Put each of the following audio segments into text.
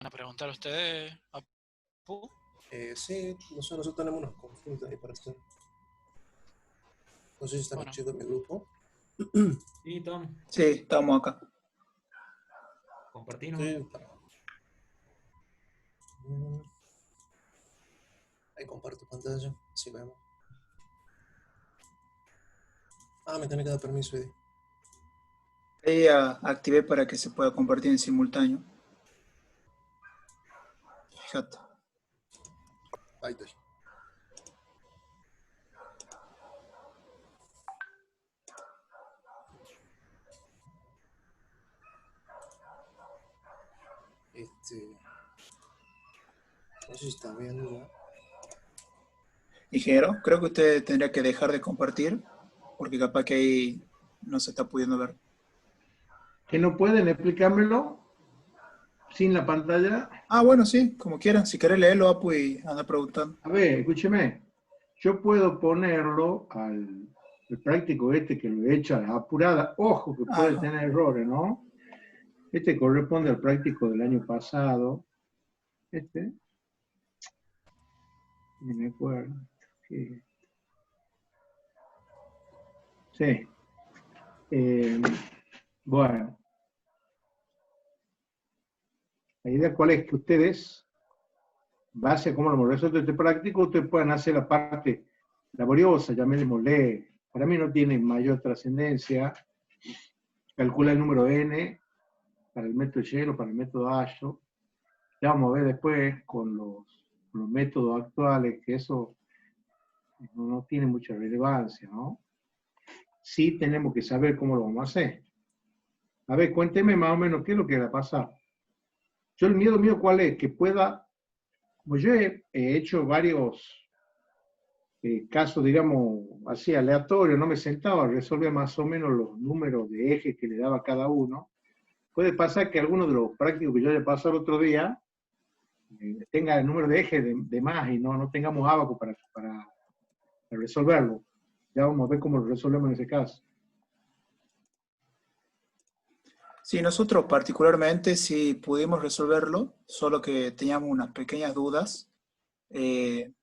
a preguntar ustedes a Pu? Sí, nosotros tenemos unas consultas ahí para hacer. No sé si están los chicos en mi grupo. Sí, Tom. Sí, estamos acá. Compartimos. Sí, ahí comparto pantalla, así vemos. Me tiene que dar permiso, Eddie. Ahí activé para que se pueda compartir en simultáneo. Fíjate. Ahí estoy. No sé si está viendo ya. Ingeniero, creo que usted tendría que dejar de compartir, porque capaz que ahí no se está pudiendo ver. ¿Que no pueden explicármelo sin la pantalla? Bueno, sí, como quieran. Si querés leerlo, Apu, y anda preguntando. A ver, escúcheme. Yo puedo ponerlo al práctico este que lo he hecho a la apurada. Ojo que puede tener errores, ¿no? Este corresponde al práctico del año pasado. Este. Ni me acuerdo. Sí. Sí. Bueno. La idea cuál es que ustedes, base a cómo lo hemos resuelto este práctico, ustedes puedan hacer la parte laboriosa, llamémosle. Para mí no tiene mayor trascendencia. Calcula el número n para el método Shell o para el método ASHO. Ya vamos a ver después con los métodos actuales que eso no tiene mucha relevancia, ¿no? Sí tenemos que saber cómo lo vamos a hacer. A ver, cuénteme más o menos qué es lo que le ha pasado. Yo el miedo mío cuál es, que pueda, pues yo he hecho varios casos, digamos, así aleatorios, no me sentaba a resolver más o menos los números de ejes que le daba cada uno. Puede pasar que alguno de los prácticos que yo le pasé el otro día tenga el número de ejes de más y no tengamos ábaco para resolverlo. Ya vamos a ver cómo lo resolvemos en ese caso. Sí, nosotros particularmente sí pudimos resolverlo, solo que teníamos unas pequeñas dudas en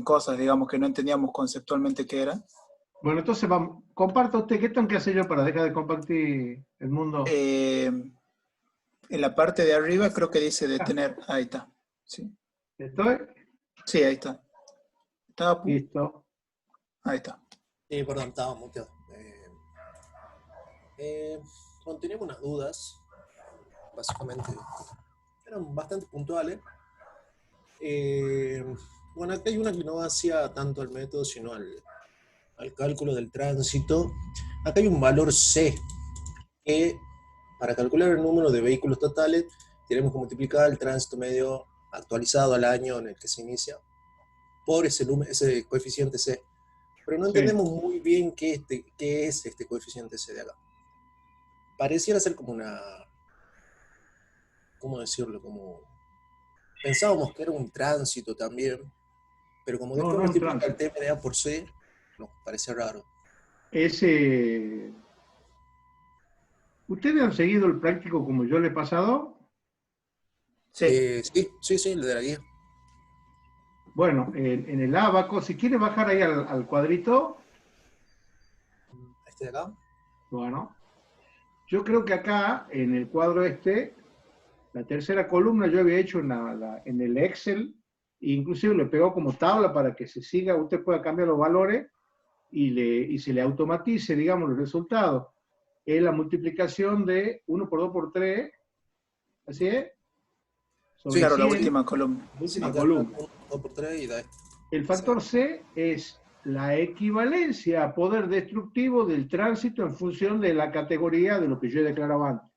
cosas, digamos, que no entendíamos conceptualmente qué era. Bueno, entonces vamos, comparta usted, ¿qué tengo que hacer yo para dejar de compartir el mundo? En la parte de arriba creo que dice detener, ahí está. ¿Sí? ¿Estoy? Sí, ahí está. ¿Está? Listo. Ahí está. Sí, perdón, estaba muteado. Bueno, teníamos unas dudas, básicamente eran bastante puntuales. Bueno, acá hay una que no hacía tanto al método, sino al cálculo del tránsito. Acá hay un valor C, que para calcular el número de vehículos totales, tenemos que multiplicar el tránsito medio actualizado al año en el que se inicia por ese coeficiente C. Pero no entendemos muy bien qué es este coeficiente C de acá. Pareciera ser como una... ¿Cómo decirlo? Como... Pensábamos que era un tránsito también, pero como después multiplica el T de A por C, nos parece raro. ¿Ustedes han seguido el práctico como yo le he pasado? Sí. Sí, el de la guía. Bueno, en el ábaco, si quiere bajar ahí al cuadrito. ¿Este de acá? Bueno, yo creo que acá, en el cuadro la tercera columna yo había hecho en el Excel, e inclusive le pegó como tabla para que se siga, usted pueda cambiar los valores y se le automatice, digamos, los resultados. Es la multiplicación de 1 por 2 por 3, ¿así es? Sobre claro, 100, la última columna. Última columna. 2 por 3 y da esto. El factor C es la equivalencia a poder destructivo del tránsito en función de la categoría de lo que yo he declarado antes.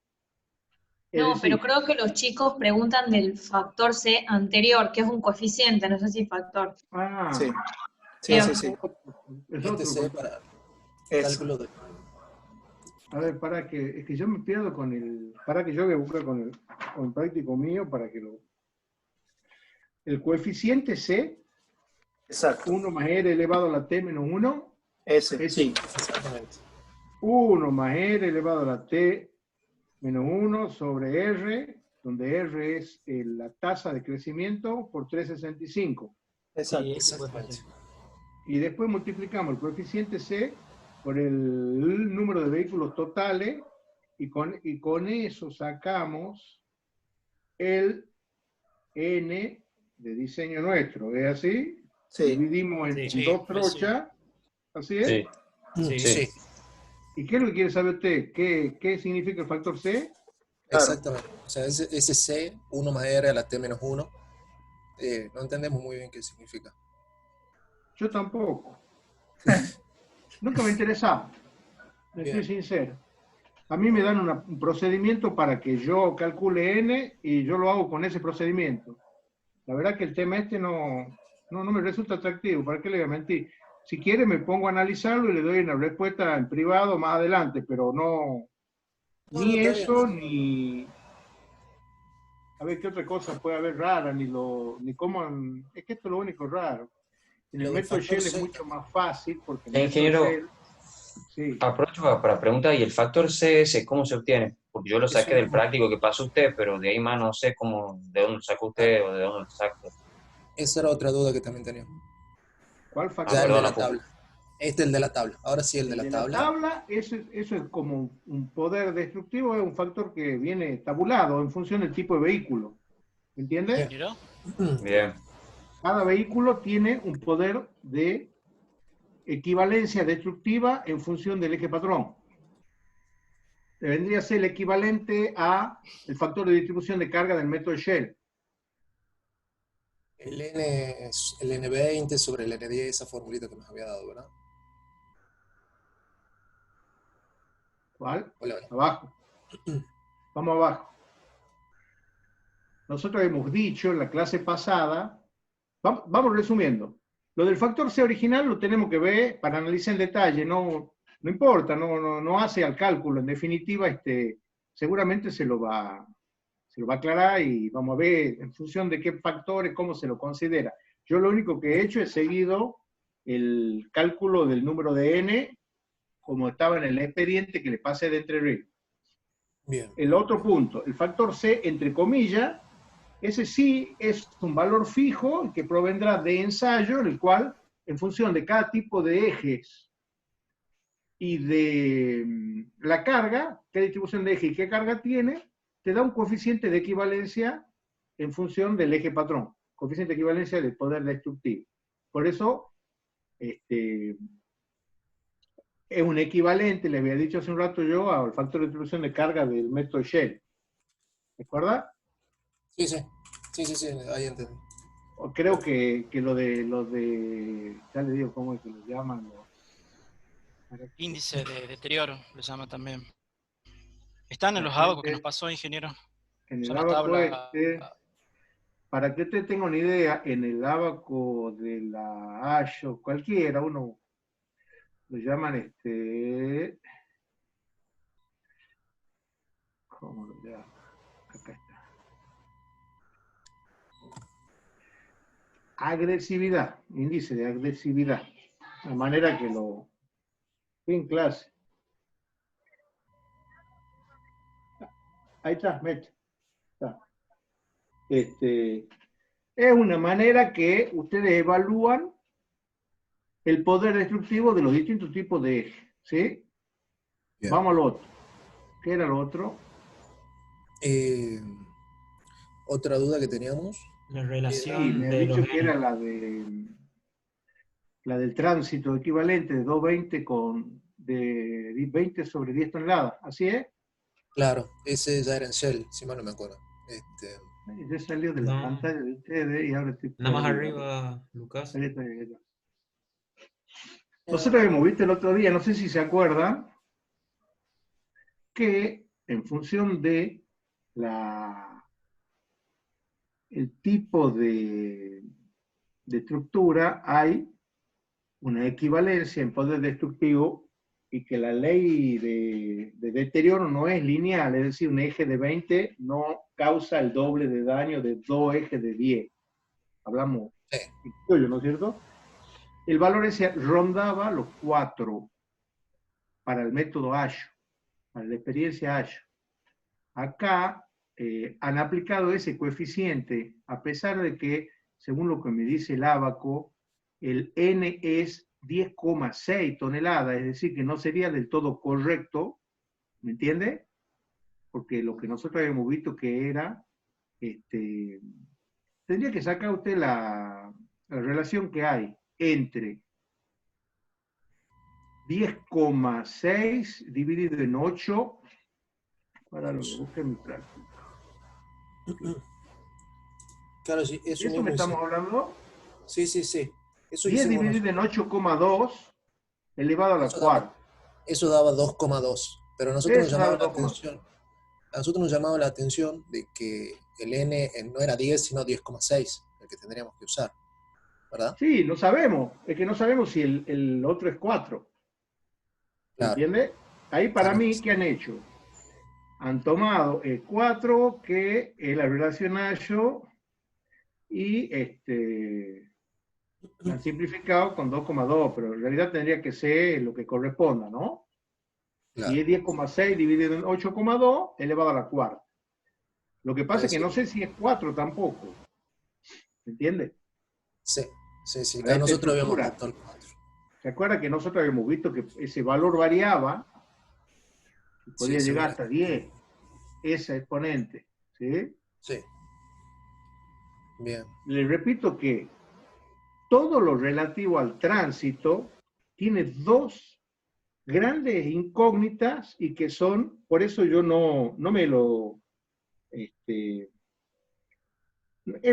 No, pero creo que los chicos preguntan del factor C anterior, que es un coeficiente, no sé si factor. Sí. Sí. Este C para cálculo de... A ver, es que yo me pierdo para que yo voy a buscar con el práctico mío para que el coeficiente C, exacto, 1 más R elevado a la T menos 1. Ese, sí. Exactamente. 1 más R elevado a la T menos 1 sobre R donde R es la tasa de crecimiento por 365. Exacto. Sí, ese Exactamente. puede ser. Y después multiplicamos el coeficiente C por el número de vehículos totales y con eso sacamos el N de diseño nuestro. ¿Es así? Sí. Dividimos en Sí. dos Sí. trochas. ¿Así es? Sí, Sí. Sí, ¿Y qué es lo que quiere saber usted? ¿Qué significa el factor C? Claro. exactamente. O sea, ese C, 1 más R a la T menos 1, no entendemos muy bien qué significa. Yo tampoco. Nunca me interesaba. Me Bien. estoy sincero. A mí me dan un procedimiento para que yo calcule N y yo lo hago con ese procedimiento. La verdad que el tema este no me resulta atractivo. ¿Para qué le voy a mentir? Si quiere me pongo a analizarlo y le doy una respuesta en privado más adelante, pero No, ni está eso, bien. ni... A ver qué otra cosa puede haber rara, ni cómo... Es que esto es lo único raro. En el Lo del método factor Shell es C. mucho más fácil porque en el método ingeniero, Shell... Sí. aprovecho para preguntar, ¿y el factor CS cómo se obtiene? Porque yo lo Es saqué del un- práctico que pasó usted, pero de ahí más no sé cómo, de dónde lo sacó usted o de dónde lo sacó. Esa era otra duda que también tenía. ¿Cuál Ah, Ya factor? el de perdón, la tabla. Este es el de la tabla. Ahora sí el de El la de la tabla. tabla, eso es como un poder destructivo, es un factor que viene tabulado en función del tipo de vehículo. ¿Entiendes? Ingeniero, Bien, Cada vehículo tiene un poder de equivalencia destructiva en función del eje patrón. Vendría a ser el equivalente a el factor de distribución de carga del método Shell. El N es el N20 sobre el N10, esa formulita que nos había dado, ¿verdad? ¿Cuál? Hola. Abajo. Vamos abajo. Nosotros hemos dicho en la clase pasada, vamos resumiendo. Lo del factor C original lo tenemos que ver para analizar en detalle, no importa, no hace al cálculo. En definitiva, seguramente se lo va a aclarar y vamos a ver en función de qué factores, cómo se lo considera. Yo lo único que he hecho es seguido el cálculo del número de N como estaba en el expediente que le pasé de Entre Ríos. Bien. El otro punto, el factor C, entre comillas, ese sí es un valor fijo que provendrá de ensayo, en el cual, en función de cada tipo de ejes y de la carga, qué distribución de eje y qué carga tiene, te da un coeficiente de equivalencia en función del eje patrón, coeficiente de equivalencia del poder destructivo. Por eso, es un equivalente, le había dicho hace un rato yo, al factor de distribución de carga del método Shell. ¿De acuerdo? Sí, ahí entendí. Creo que lo de, ya le digo cómo es que lo llaman. índice de deterioro, lo llama también. Están en los Exactamente. ábacos que nos pasó, ingeniero. En el Son la abaco tabla. para que usted tenga una idea, en el abaco de la ASHO, cualquiera, uno lo llaman ¿cómo lo llaman? Acá está. Agresividad, índice de agresividad. De manera que lo en clase. Ahí está, mete. Está. Es una manera que ustedes evalúan el poder destructivo de los distintos tipos de ejes. ¿Sí? Bien. Vamos al otro. ¿Qué era lo otro? Otra duda que teníamos. La Sí, relación me ha de los dicho que N. era la del tránsito equivalente de 220 de 20 sobre 10 toneladas. ¿Así es? Claro, ese ya era en Shell, si mal no me acuerdo. Ya salió de la No. pantalla de ustedes y ahora estoy Nada más perdido. arriba, Lucas. Ahí está. Nosotros hemos visto el otro día, no sé si se acuerdan, que en función de el tipo de estructura hay una equivalencia en poder destructivo y que la ley de deterioro no es lineal, es decir, un eje de 20 no causa el doble de daño de dos ejes de 10. Hablamos, ¿no es cierto? El valor ese rondaba los 4 para el método ASHO, para la experiencia ASHO. Acá han aplicado ese coeficiente, a pesar de que, según lo que me dice el Abaco, el N es 10,6 toneladas, es decir, que no sería del todo correcto, ¿me entiende? Porque lo que nosotros habíamos visto que era, tendría que sacar usted la relación que hay entre 10,6 dividido en 8, para lo que busque mi práctica. Claro, sí, eso ¿Eso mismo me hice. estamos hablando? Sí, sí, sí. Eso 10 hicimos dividido en 8,2 elevado a la Eso daba- cuarta. Eso daba 2,2. Pero a nosotros nos Eso llamaba daba la 2,2. atención. A nosotros nos llamaba la atención de que el N no era 10, sino 10,6, el que tendríamos que usar, ¿verdad? Sí, lo sabemos. Es que no sabemos si el otro es 4. Claro. ¿Entiende? Ahí para Claro. mí, ¿qué han hecho? Han tomado el 4, que es la relación Nash, y lo han simplificado con 2,2, pero en realidad tendría que ser lo que corresponda, ¿no? Claro. Y es 10,6 dividido en 8,2 elevado a la cuarta. Lo que pasa es que no sé si es 4 tampoco. ¿Me entiende? Sí, sí, sí. Para Acá esta nosotros habíamos estructura. puesto el 4. ¿Se acuerda que nosotros habíamos visto que ese valor variaba? Y podía Sí, llegar sí. hasta 10, esa exponente. ¿Sí? Sí. Bien. Le repito que todo lo relativo al tránsito tiene dos grandes incógnitas y que son, por eso yo no me lo... es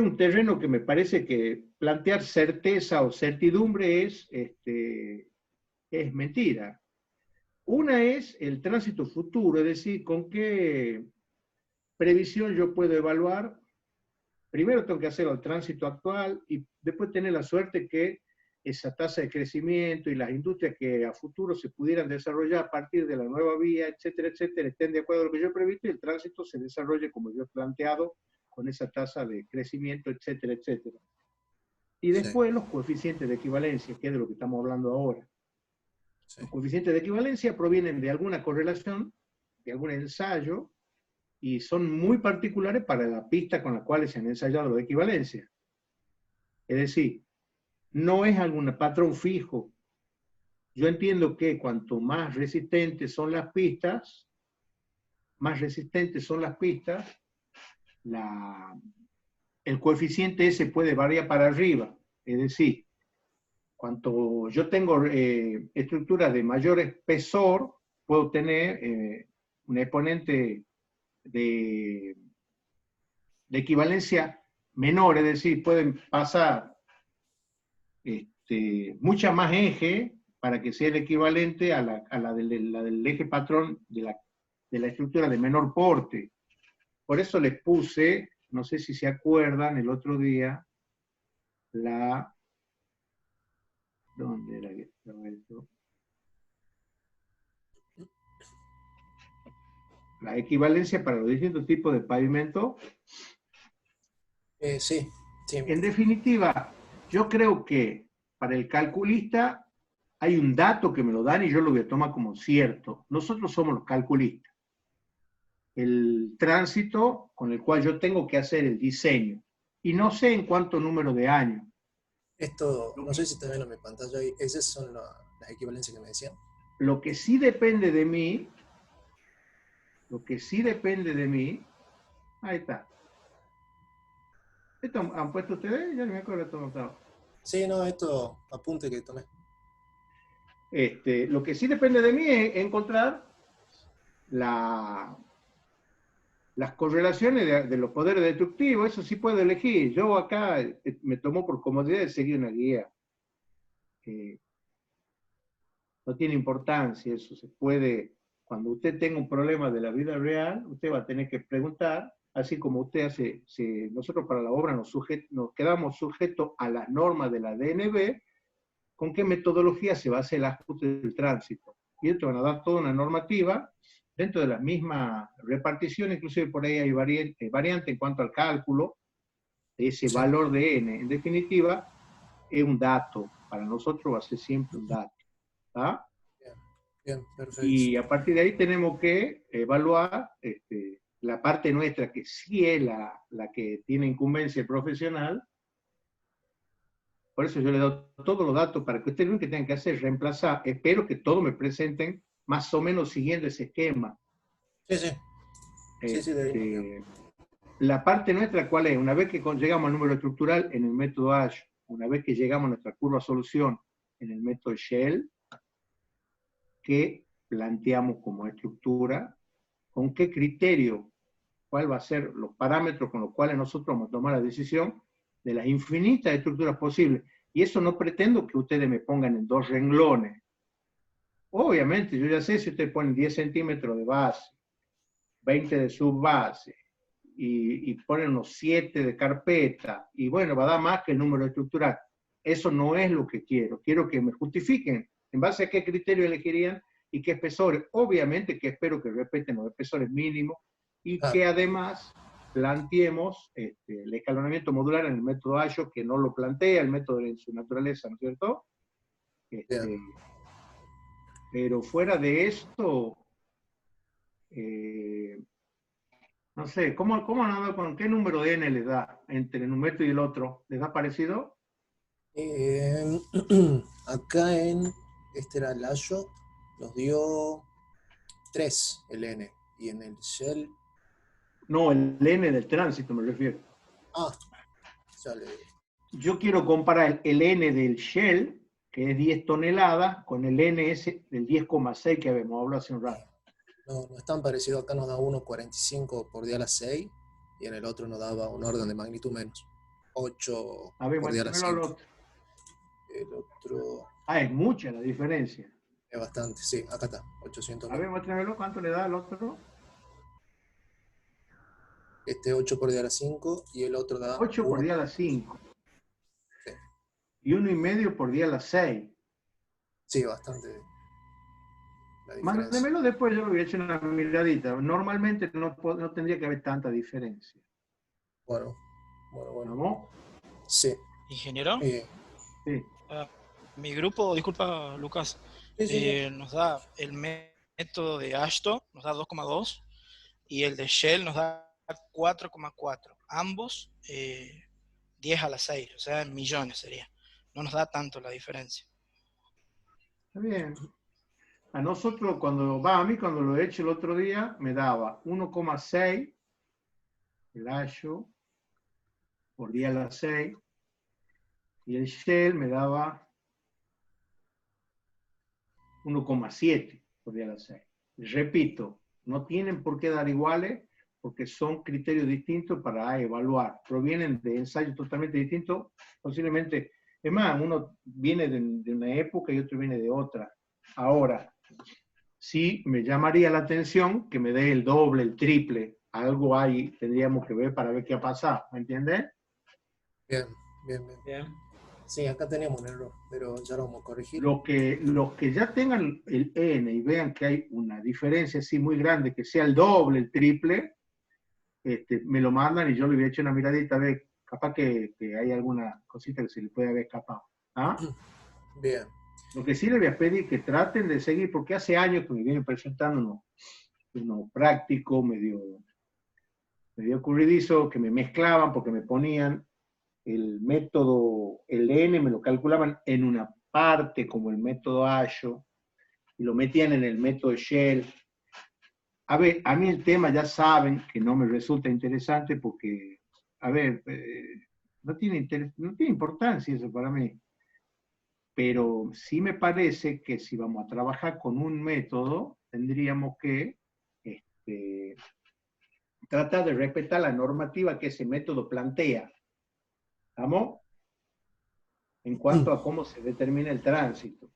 un terreno que me parece que plantear certeza o certidumbre es mentira. Una es el tránsito futuro, es decir, con qué previsión yo puedo evaluar. Primero tengo que hacerlo al tránsito actual y después tener la suerte que esa tasa de crecimiento y las industrias que a futuro se pudieran desarrollar a partir de la nueva vía, etcétera, etcétera, estén de acuerdo a lo que yo he previsto y el tránsito se desarrolle como yo he planteado con esa tasa de crecimiento, etcétera, etcétera. Y después los coeficientes de equivalencia, que es de lo que estamos hablando ahora. Sí. Los coeficientes de equivalencia provienen de alguna correlación, de algún ensayo, y son muy particulares para la pista con la cual se han ensayado los de equivalencia. Es decir, no es algún patrón fijo. Yo entiendo que cuanto más resistentes son las pistas, el coeficiente ese puede variar para arriba. Es decir, cuanto yo tengo estructuras de mayor espesor, puedo tener un exponente de equivalencia menor, es decir, pueden pasar mucha más eje para que sea el equivalente a la del eje patrón de la estructura de menor porte. Por eso les puse, no sé si se acuerdan, el otro día, ¿dónde era que estaba esto? La equivalencia para los distintos tipos de pavimento. Sí, sí. En definitiva, yo creo que para el calculista hay un dato que me lo dan y yo lo voy a tomar como cierto. Nosotros somos los calculistas. El tránsito con el cual yo tengo que hacer el diseño. Y no sé en cuánto número de años. Esto, no sé si está viendo mi pantalla ahí. Esas son las equivalencias que me decían. Lo que sí depende de mí, ahí está. ¿Esto han puesto ustedes? Ya no me acuerdo de esto notado. Sí, no, esto apunte que tomé. Lo que sí depende de mí es encontrar las correlaciones de los poderes destructivos. Eso sí puedo elegir. Yo acá me tomo por comodidad de seguir una guía. No tiene importancia eso. Se puede, cuando usted tenga un problema de la vida real, usted va a tener que preguntar, así como usted hace, nosotros para la obra nos quedamos sujetos a las normas de la DNB, con qué metodología se va a hacer el ajuste del tránsito. Y esto van a dar toda una normativa dentro de la misma repartición, inclusive por ahí hay variante en cuanto al cálculo de ese valor de n. En definitiva, es un dato. Para nosotros va a ser siempre un dato. ¿Está? Bien, perfecto. Y a partir de ahí tenemos que evaluar la parte nuestra, que sí es la que tiene incumbencia profesional, por eso yo le doy todos los datos para que ustedes lo único que tengan que hacer es reemplazar. Espero que todos me presenten más o menos siguiendo ese esquema. Sí, sí. Sí, la parte nuestra, ¿cuál es? Una vez que llegamos al número estructural en el método ASH, una vez que llegamos a nuestra curva solución en el método Shell, ¿qué planteamos como estructura? ¿Con qué criterio? ¿Cuál va a ser los parámetros con los cuales nosotros vamos a tomar la decisión de las infinitas estructuras posibles? Y eso no pretendo que ustedes me pongan en 2 renglones. Obviamente, yo ya sé si ustedes ponen 10 centímetros de base, 20 de subbase, y ponen unos 7 de carpeta, y bueno, va a dar más que el número estructural. Eso no es lo que quiero. Quiero que me justifiquen en base a qué criterio elegirían y qué espesores. Obviamente que espero que respeten los espesores mínimos y que además planteemos el escalonamiento modular en el método AYO, que no lo plantea el método en su naturaleza, ¿no es cierto? Pero fuera de esto, no sé, ¿con qué número de n les da entre un método y el otro? ¿Les da parecido? Acá este era el AYO, nos dio 3 el n, y en el Shell... No, el n del tránsito me refiero. Ya le digo. Yo quiero comparar el n del Shell, que es 10 toneladas, con el NS del 10,6 que habíamos hablado hace un rato. No es tan parecido. Acá nos da 1,45 por día a la 6, y en el otro nos daba un orden de magnitud menos. 8 por día a la 5. El otro... es mucha la diferencia. Es bastante, sí, acá está, 800. A ver, muéstramelo, ¿cuánto le da al otro? 8 por día a la 5, y el otro da... 8 por día a la 5. Sí. Y 1,5 por día a la 6. Sí, bastante. Mándemelo después, yo lo voy a echar una miradita. Normalmente no tendría que haber tanta diferencia. Bueno. ¿Vamos? Sí. ¿Ingeniero? Sí. Mi grupo, disculpa Lucas, nos da el método de ASHTO, nos da 2,2, y el de Shell nos da 4,4. Ambos 10 a la 6, o sea, en millones sería. No nos da tanto la diferencia. Está bien. A nosotros, a mí cuando lo he hecho el otro día, me daba 1,6 el AYO por día a la 6, y el Shell me daba 1,7 por día a la 6. Repito, no tienen por qué dar iguales, porque son criterios distintos para evaluar. Provienen de ensayos totalmente distintos, posiblemente. Es más, uno viene de una época y otro viene de otra. Ahora, sí me llamaría la atención que me dé el doble, el triple. Algo ahí tendríamos que ver para ver qué ha pasado. ¿Me entiendes? Bien. Sí, acá tenemos un error, pero ya lo vamos a corregir. Los que ya tengan el N y vean que hay una diferencia así muy grande, que sea el doble, el triple, me lo mandan y yo le voy a echar una miradita a ver, capaz que hay alguna cosita que se le puede haber escapado. Bien. Lo que sí le voy a pedir que traten de seguir, porque hace años que me vienen presentando unos prácticos medio ocurridizo, que me mezclaban porque me ponían el método, el N me lo calculaban en una parte como el método AYO, y lo metían en el método Shell. A ver, a mí el tema ya saben que no me resulta interesante porque, no tiene importancia eso para mí. Pero sí me parece que si vamos a trabajar con un método, tendríamos que tratar de respetar la normativa que ese método plantea. ¿Estamos? En cuanto a cómo se determina el tránsito.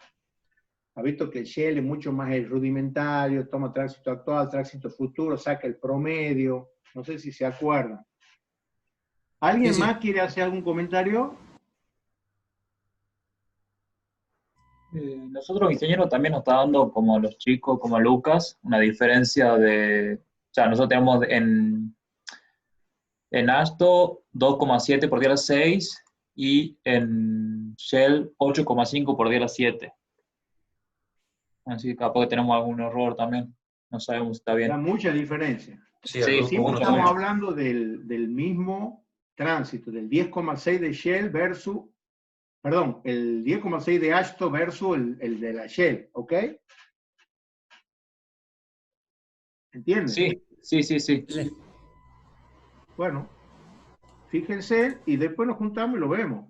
Ha visto que el Shell es mucho más rudimentario, toma tránsito actual, tránsito futuro, saca el promedio. No sé si se acuerdan. ¿Alguien más quiere hacer algún comentario? Nosotros, ingenieros, también nos está dando, como a los chicos, como a Lucas, una diferencia de... O sea, nosotros tenemos en ASHTO 2,7 por día a las 6 y en Shell 8,5 por día a las 7. Así que capaz que tenemos algún error también. No sabemos si está bien. Da mucha diferencia. Sí, Sí, al sí, grupo 1 Estamos también. hablando del mismo tránsito, del 10,6 de Shell versus, perdón, el 10,6 de Ashto versus el de la Shell, ¿ok? ¿Entienden? Sí. Sí. Bueno, fíjense y después nos juntamos y lo vemos.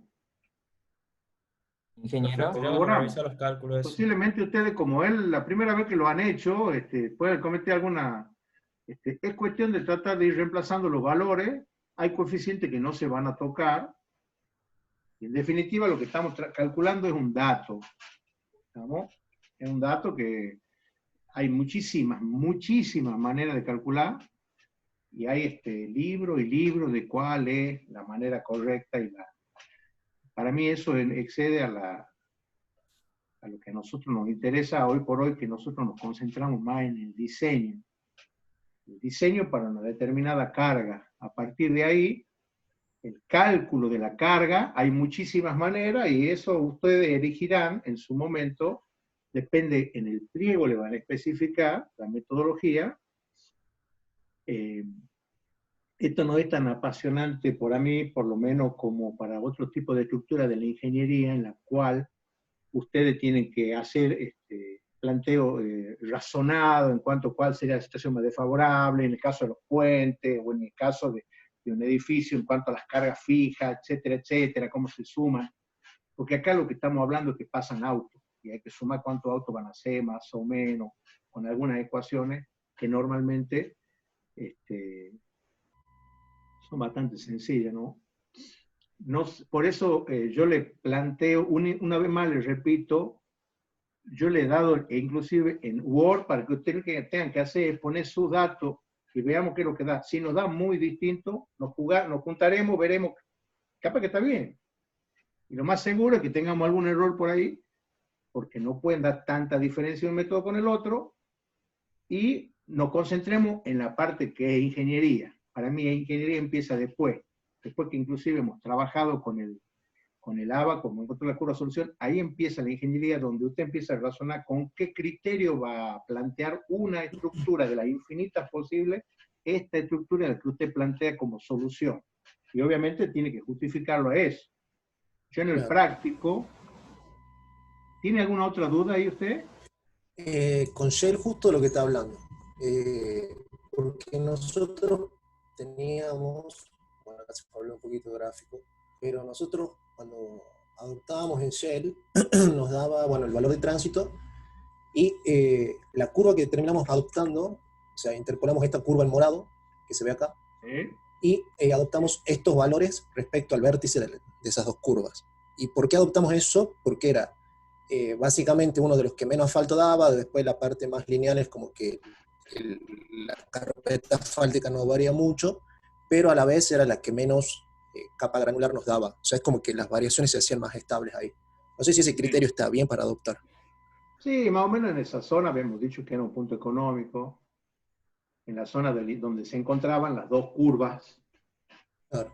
Ingeniero. Perfecto, ya vamos a Corroboramos. revisar los cálculos. Posiblemente ustedes, como él, la primera vez que lo han hecho, pueden cometer alguna... es cuestión de tratar de ir reemplazando los valores. Hay coeficientes que no se van a tocar. Y en definitiva, lo que estamos calculando es un dato. ¿Estamos? Es un dato que hay muchísimas maneras de calcular. Y hay libro y libro de cuál es la manera correcta. Para mí eso excede a lo que a nosotros nos interesa hoy por hoy, que nosotros nos concentramos más en el diseño. El diseño para una determinada carga. A partir de ahí, el cálculo de la carga, hay muchísimas maneras y eso ustedes elegirán en su momento, depende, en el pliego le van a especificar la metodología. Esto no es tan apasionante para mí, por lo menos como para otro tipo de estructura de la ingeniería, en la cual ustedes tienen que hacer planteo razonado en cuanto a cuál sería la situación más desfavorable, en el caso de los puentes, o en el caso de un edificio, en cuanto a las cargas fijas, etcétera, cómo se suman. Porque acá lo que estamos hablando es que pasan autos, y hay que sumar cuántos autos van a ser, más o menos, con algunas ecuaciones que normalmente son bastante sencillas, ¿no? Por eso yo le planteo, una vez más le repito, yo le he dado, inclusive en Word, para que ustedes tengan que hacer es poner sus datos y veamos qué es lo que da. Si nos da muy distinto, nos juntaremos, veremos, capaz que está bien. Y lo más seguro es que tengamos algún error por ahí, porque no pueden dar tanta diferencia un método con el otro, y nos concentremos en la parte que es ingeniería. Para mí, ingeniería empieza después que inclusive hemos trabajado con el ABA, como encontró la curva de solución, ahí empieza la ingeniería, donde usted empieza a razonar con qué criterio va a plantear una estructura de las infinitas posibles, esta estructura la que usted plantea como solución. Y obviamente tiene que justificarlo a eso. Yo en el práctico, ¿tiene alguna otra duda ahí usted? Con Shell justo lo que está hablando. Porque nosotros teníamos, bueno, acá se habló un poquito gráfico, pero nosotros cuando adoptábamos en Shell nos daba, bueno, el valor de tránsito y la curva que terminamos adoptando, o sea, interpolamos esta curva en morado, que se ve acá, y adoptamos estos valores respecto al vértice de esas dos curvas. ¿Y por qué adoptamos eso? Porque era básicamente uno de los que menos asfalto daba, después la parte más lineal es como que la carpeta asfáltica no varía mucho, pero a la vez era la que menos capa granular nos daba. O sea, es como que las variaciones se hacían más estables ahí. No sé si ese criterio está bien para adoptar. Sí, más o menos en esa zona habíamos dicho que era un punto económico, en la zona donde se encontraban las dos curvas. Claro.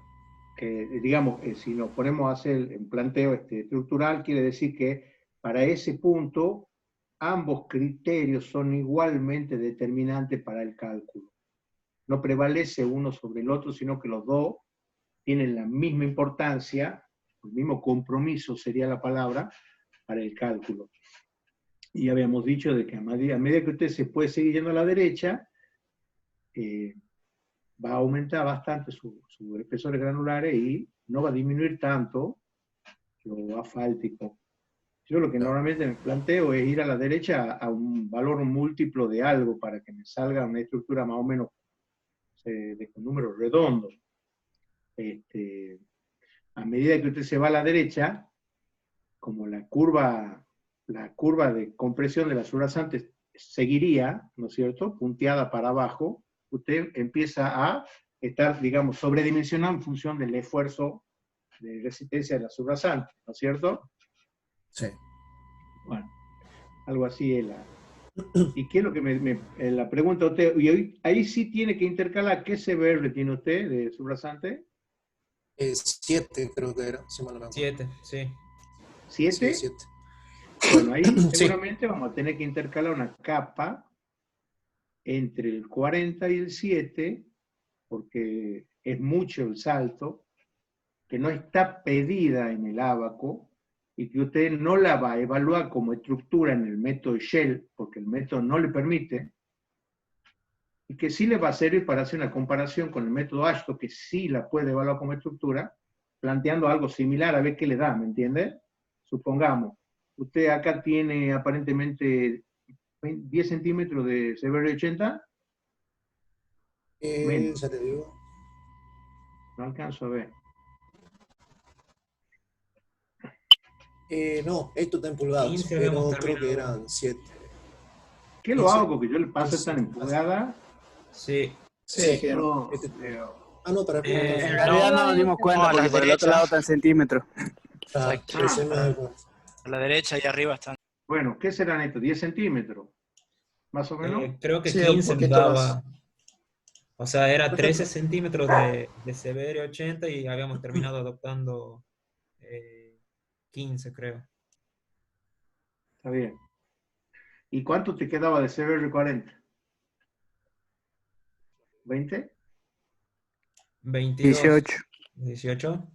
Que, digamos, si nos ponemos a hacer un planteo estructural, quiere decir que para ese punto ambos criterios son igualmente determinantes para el cálculo. No prevalece uno sobre el otro, sino que los dos tienen la misma importancia, el mismo compromiso sería la palabra, para el cálculo. Y habíamos dicho de que a medida que usted se puede seguir yendo a la derecha, va a aumentar bastante sus espesores granulares y no va a disminuir tanto lo asfáltico. Yo lo que normalmente me planteo es ir a la derecha a un valor múltiplo de algo para que me salga una estructura más o menos con números redondos. A medida que usted se va a la derecha, como la curva de compresión de la subrasante seguiría, ¿no es cierto?, punteada para abajo, usted empieza a estar, digamos, sobredimensionado en función del esfuerzo de resistencia de la subrasante, ¿no es cierto? Sí. Bueno, algo así es ¿Y qué es lo que la pregunta a usted? Y ahí sí tiene que intercalar, ¿qué CBR tiene usted de subrasante? 7 creo que era, si mal no me acuerdo. 7, sí. ¿7? Sí, 7. Bueno, ahí seguramente vamos a tener que intercalar una capa entre el 40 y el 7, porque es mucho el salto, que no está pedida en el ábaco, y que usted no la va a evaluar como estructura en el método Shell, porque el método no le permite, y que sí le va a servir para hacer una comparación con el método Ashton, que sí la puede evaluar como estructura, planteando algo similar a ver qué le da, ¿me entiende? Supongamos, usted acá tiene aparentemente 10 centímetros de Severi 80. Menos. Ya te digo. No alcanzo a ver. No, esto está en pulgadas, 15 pero habíamos creo que terminado. eran 7. ¿Qué lo hago? Porque yo le paso tan en pulgada. Sí. Sí, que No, No, para En realidad no nos dimos cuenta porque por el otro lado está en centímetros. Exacto. A la derecha y arriba están. Bueno, ¿qué serán estos? ¿10 centímetros? ¿Más o menos? Creo que Sí, 15 un nos poquito daba. O sea, era Por 13 ejemplo. centímetros de Severi 80 y habíamos terminado adoptando 15, creo. Está bien. ¿Y cuánto te quedaba de Severi 40? ¿20? 22. 18. 18.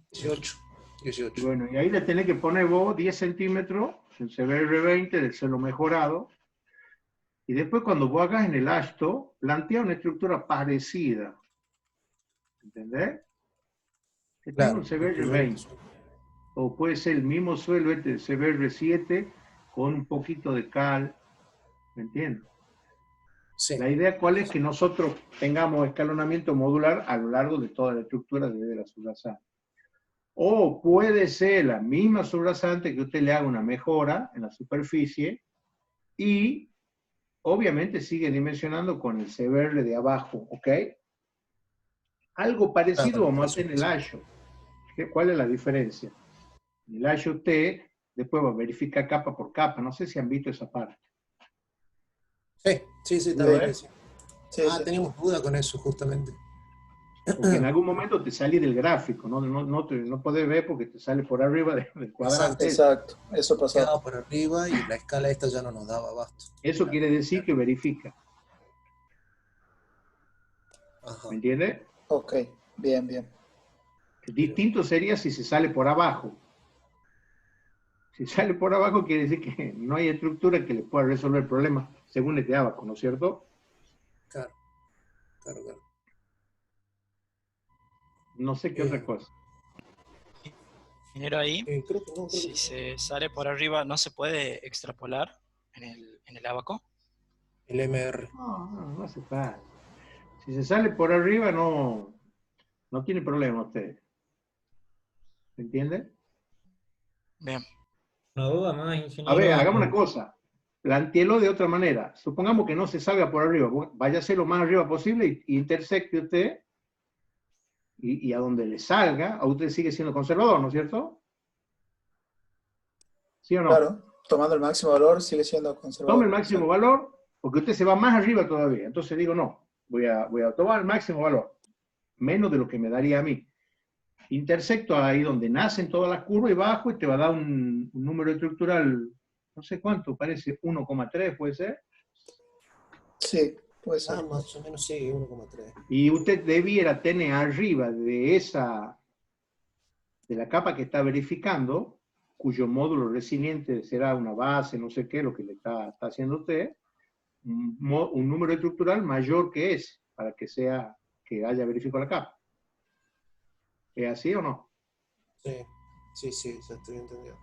18. Bueno, y ahí le tenés que poner vos 10 centímetros, el Severi 20 del celo mejorado, y después cuando vos hagas en el Ashton, plantea una estructura parecida. ¿Entendés? Que tenga un Severi 20. O puede ser el mismo suelo este de Severi 7 con un poquito de cal. ¿Me entiendes? Sí. La idea cuál es que nosotros tengamos escalonamiento modular a lo largo de toda la estructura desde la subrasante. O puede ser la misma subrasante que usted le haga una mejora en la superficie y obviamente sigue dimensionando con el Severi de abajo, ¿ok? Algo parecido vamos a hacer en el Ashton. ¿Cuál es la diferencia? En el Ashton usted después va a verificar capa por capa. No sé si han visto esa parte. Sí, está bien. Sí. Sí. Teníamos duda con eso, justamente. Porque en algún momento te sale del gráfico, no podés ver porque te sale por arriba del cuadrante. Exacto, eso pasó. Quedaba por arriba y la escala esta ya no nos daba abasto. Eso quiere decir que verifica. Ajá. ¿Me entiendes? Ok, bien. Distinto sería si se sale por abajo. Si sale por abajo quiere decir que no hay estructura que le pueda resolver el problema según este abaco, ¿no es cierto? Claro. No sé qué otra cosa. Ingeniero, ahí, Creo que no. si se sale por arriba, ¿no se puede extrapolar en el abaco? El MR. No hace falta. Si se sale por arriba no tiene problema usted. ¿Me entiende? Bien. Una duda más, ingeniero. A ver, hagamos una cosa. Plantéelo de otra manera. Supongamos que no se salga por arriba. Váyase lo más arriba posible y intersecte usted. Y a donde le salga, a usted sigue siendo conservador, ¿no es cierto? ¿Sí o no? Claro, tomando el máximo valor sigue siendo conservador. Tome el máximo valor, porque usted se va más arriba todavía. Entonces digo, no, voy a tomar el máximo valor, menos de lo que me daría a mí. Intersecto ahí donde nacen todas las curvas y bajo y te va a dar un número estructural, no sé cuánto, parece 1,3, ¿puede ser? Sí, puede ser. Más o menos sí, 1,3. Y usted debiera tener arriba de la capa que está verificando, cuyo módulo resiliente será una base, no sé qué, lo que le está haciendo usted, un número estructural mayor que ese, para que haya verificado la capa. ¿Es así o no? Sí, ya estoy entendiendo.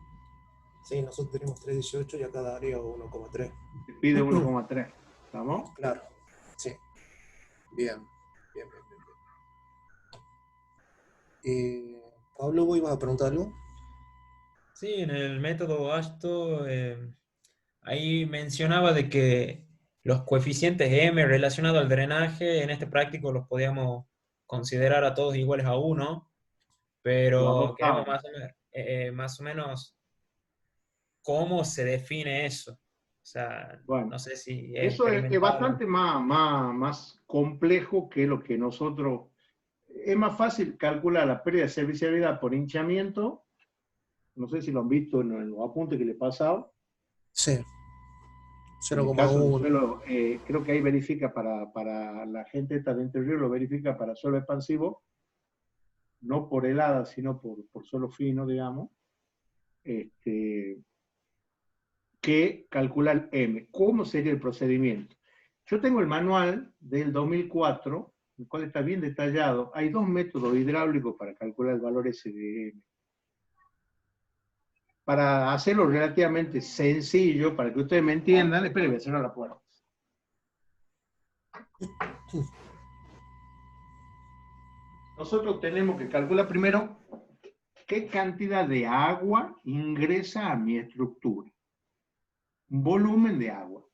Sí, nosotros tenemos 3,18 y acá daría 1,3. Te pide 1,3. ¿Estamos? Claro, sí. Bien. Pablo, ¿vos ibas a preguntar algo? Sí, en el método Ashton, ahí mencionaba de que los coeficientes M relacionados al drenaje, en este práctico los podíamos considerar a todos iguales a 1, pero queremos más o menos cómo se define eso. O sea, bueno, no sé si eso es bastante más complejo que lo que nosotros... Es más fácil calcular la pérdida de servicialidad por hinchamiento. No sé si lo han visto en los apuntes que le he pasado. Sí. 0,1. Creo que ahí verifica para la gente esta de Entre Ríos, lo verifica para suelo expansivo, no por helada, sino por suelo fino, digamos, que calcula el M. ¿Cómo sería el procedimiento? Yo tengo el manual del 2004, el cual está bien detallado. Hay dos métodos hidráulicos para calcular el valor S de M. Para hacerlo relativamente sencillo, para que ustedes me entiendan, esperen, voy a cerrar la puerta. Nosotros tenemos que calcular primero qué cantidad de agua ingresa a mi estructura. Volumen de agua.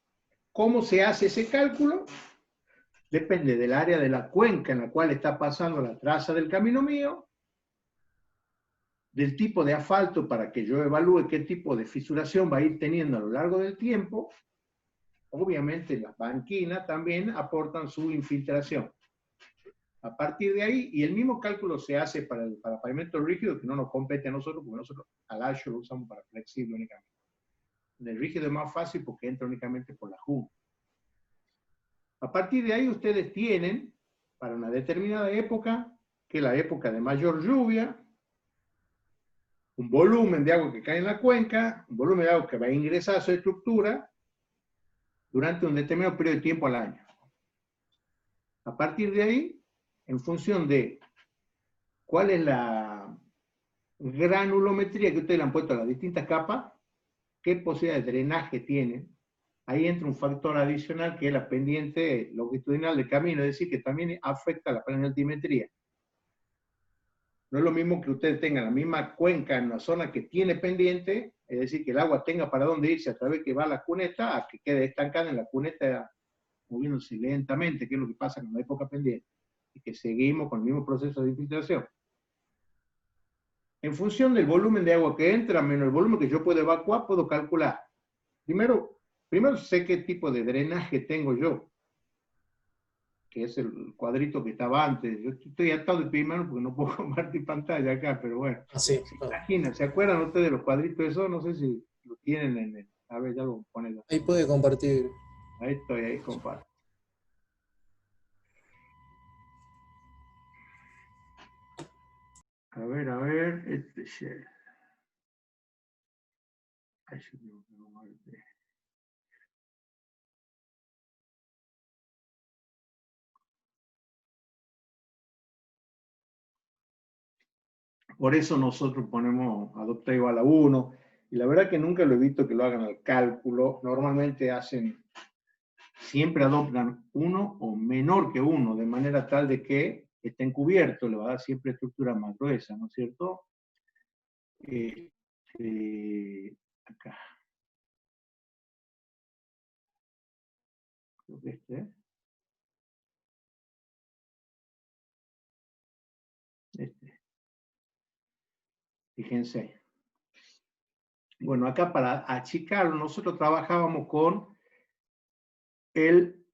¿Cómo se hace ese cálculo? Depende del área de la cuenca en la cual está pasando la traza del camino mío, del tipo de asfalto para que yo evalúe qué tipo de fisuración va a ir teniendo a lo largo del tiempo. Obviamente las banquinas también aportan su infiltración. A partir de ahí, y el mismo cálculo se hace para pavimento rígido, que no nos compete a nosotros, porque nosotros al ASHO lo usamos para flexible únicamente. El rígido es más fácil porque entra únicamente por la junta. A partir de ahí ustedes tienen, para una determinada época, que es la época de mayor lluvia, un volumen de agua que cae en la cuenca, un volumen de agua que va a ingresar a su estructura durante un determinado periodo de tiempo al año. A partir de ahí, en función de cuál es la granulometría que ustedes le han puesto a las distintas capas, qué posibilidad de drenaje tienen, ahí entra un factor adicional que es la pendiente longitudinal del camino, es decir, que también afecta la altimetría. No es lo mismo que ustedes tengan la misma cuenca en una zona que tiene pendiente, es decir, que el agua tenga para dónde irse a través que va a la cuneta, a que quede estancada en la cuneta moviéndose lentamente, que es lo que pasa con la época pendiente, y que seguimos con el mismo proceso de infiltración. En función del volumen de agua que entra, menos el volumen que yo puedo evacuar, puedo calcular. Primero sé qué tipo de drenaje tengo yo, que es el cuadrito que estaba antes. Yo estoy atado de pie y mano porque no puedo compartir pantalla acá, pero bueno. Sí, Imagina, ¿se acuerdan ustedes de los cuadritos esos? No sé si lo tienen en el... A ver, ya lo ponen. Ahí puede compartir. Ahí estoy, ahí comparto. A ver, este share. Por eso nosotros ponemos adopta igual a 1, y la verdad que nunca lo he visto que lo hagan al cálculo. Normalmente siempre adoptan 1 o menor que 1, de manera tal de que estén cubiertos, le va a dar siempre estructura más gruesa, ¿no es cierto? Acá. Creo que este. Fíjense. Bueno, acá para achicarlo, nosotros trabajábamos con el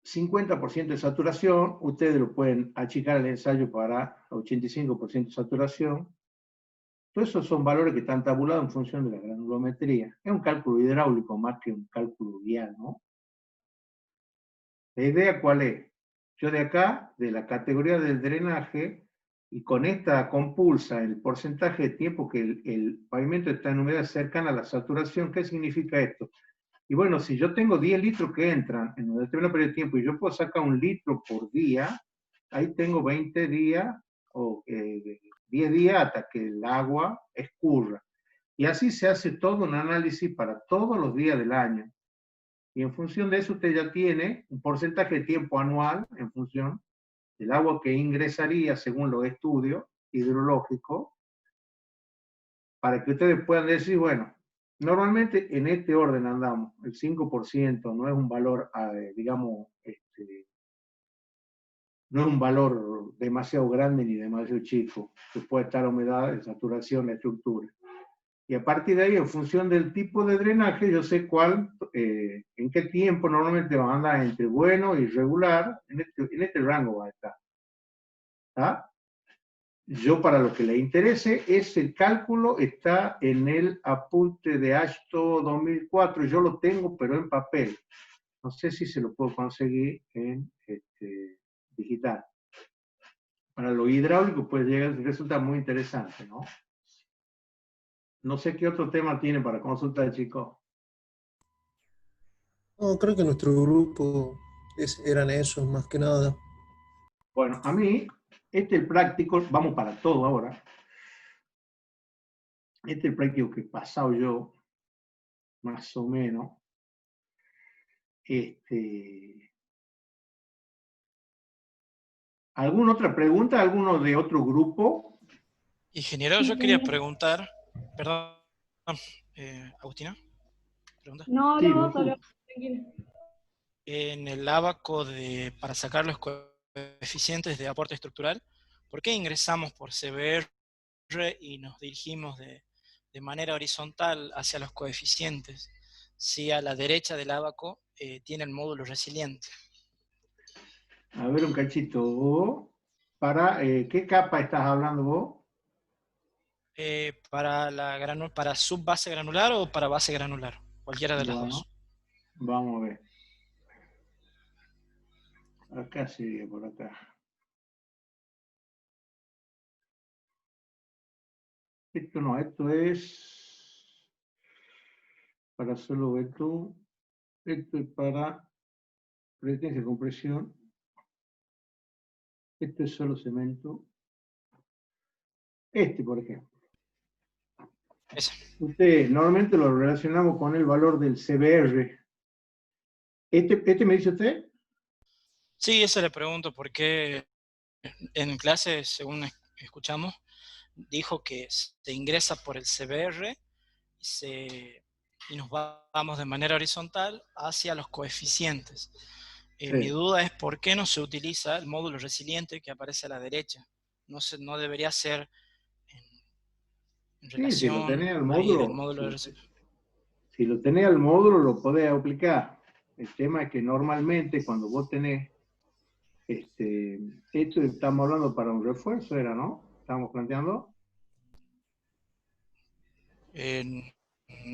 50% de saturación. Ustedes lo pueden achicar el ensayo para 85% de saturación. Todos esos son valores que están tabulados en función de la granulometría. Es un cálculo hidráulico más que un cálculo guial, ¿no? La idea, ¿cuál es? Yo de acá, de la categoría del drenaje, y con esta compulsa, el porcentaje de tiempo que el pavimento está en humedad cercana a la saturación, ¿qué significa esto? Y bueno, si yo tengo 10 litros que entran en un determinado periodo de tiempo y yo puedo sacar 1 litro por día, ahí tengo 20 días o 10 días hasta que el agua escurra. Y así se hace todo un análisis para todos los días del año. Y en función de eso usted ya tiene un porcentaje de tiempo anual en función del agua que ingresaría según los estudios hidrológicos, para que ustedes puedan decir, bueno, normalmente en este orden andamos, el 5% no es un valor, digamos, no es un valor demasiado grande ni demasiado chico, que puede estar la humedad, la saturación, la estructura. Y a partir de ahí, en función del tipo de drenaje, yo sé en qué tiempo normalmente va a andar entre bueno y regular, en este rango va a estar. ¿Ah? yo para lo que le interese, ese cálculo está en el apunte de ASHTO 2004. Yo lo tengo, pero en papel. No sé si se lo puedo conseguir en digital. Para lo hidráulico puede llegar, resulta muy interesante, ¿no? No sé qué otro tema tiene para consultar, chicos. No, creo que nuestro grupo eran esos más que nada. Bueno, a mí, este es el práctico, vamos para todo ahora. Este es el práctico que he pasado yo, más o menos. ¿Alguna otra pregunta? ¿Alguno de otro grupo? Ingeniero, yo quería preguntar, perdón, Agustina, pregunta. No, Sí, no, tranquilo. En el ábaco para sacar los coeficientes de aporte estructural, ¿por qué ingresamos por CBR y nos dirigimos de manera horizontal hacia los coeficientes? Si a la derecha del ábaco tiene el módulo resiliente. A ver, un cachito. ¿Para qué capa estás hablando vos? ¿Para subbase granular o para base granular? Cualquiera de las dos. Vamos a ver. Acá sería, por acá. Esto no, esto es para solo esto. Esto es para resistencia y compresión. Esto es solo cemento. Por ejemplo. Normalmente lo relacionamos con el valor del CBR. ¿Este me dice usted? Sí, eso le pregunto, porque en clase, según escuchamos, dijo que se ingresa por el CBR y nos vamos de manera horizontal hacia los coeficientes. Sí. Mi duda es por qué no se utiliza el módulo resiliente que aparece a la derecha. No debería ser en relación si lo tenés al ahí del módulo, si lo tenés al módulo lo podés aplicar. El tema es que normalmente cuando vos tenés esto estamos hablando para un refuerzo, ¿era, no? ¿Estamos planteando?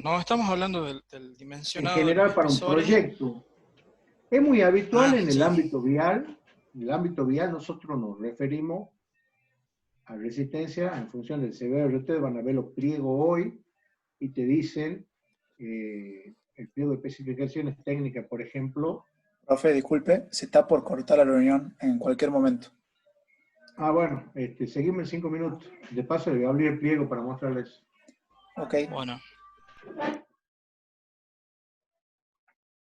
No, estamos hablando del dimensionado. En general, para un proyecto. Es muy habitual en el ámbito vial. En el ámbito vial nosotros nos referimos a resistencia en función del CBR. Ustedes van a ver los pliegos hoy y te dicen el pliego de especificaciones técnicas, por ejemplo. Profe, disculpe, se está por cortar la reunión en cualquier momento. Ah, bueno, seguimos en 5 minutos. De paso, le voy a abrir el pliego para mostrarles. Ok. Bueno.